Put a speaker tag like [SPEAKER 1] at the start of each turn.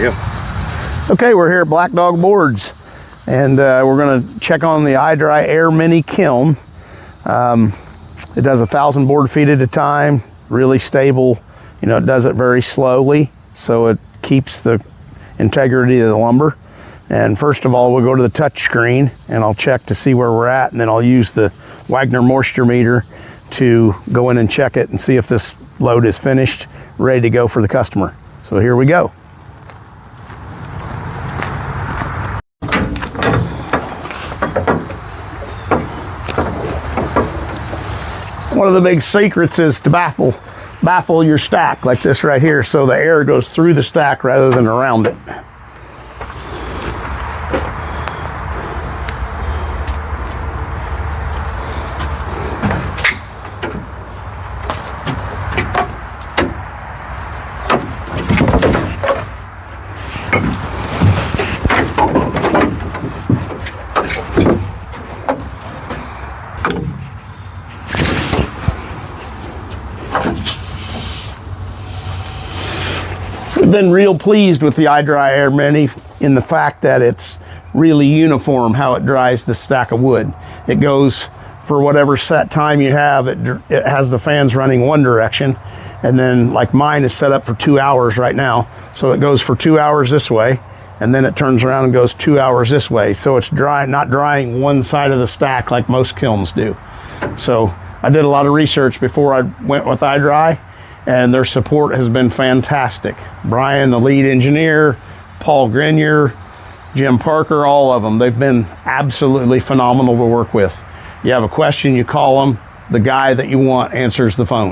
[SPEAKER 1] go.
[SPEAKER 2] Okay, we're here at Black Dog Boards, and we're going to check on the iDRY AIRmini kiln. It does 1,000 board feet at a time, really stable. You know, it does it very slowly, so it keeps the integrity of the lumber. And first of all, we'll go to the touch screen, and I'll check to see where we're at, and then I'll use the Wagner moisture meter to go in and check it and see if this load is finished, ready to go for the customer. So here we go. One of the big secrets is to baffle your stack like this right here, so the air goes through the stack rather than around it. We've been real pleased with the iDRY AIRmini in the fact that it's really uniform how it dries the stack of wood. It goes for whatever set time you have. It has the fans running one direction, and then like mine is set up for 2 hours right now. So it goes for 2 hours this way, and then it turns around and goes 2 hours this way. So it's not drying one side of the stack like most kilns do. So I did a lot of research before I went with iDRY, and their support has been fantastic. Brian, the lead engineer, Paul Grenier, Jim Parker, all of them. They've been absolutely phenomenal to work with. You have a question, you call them. The guy that you want answers the phone.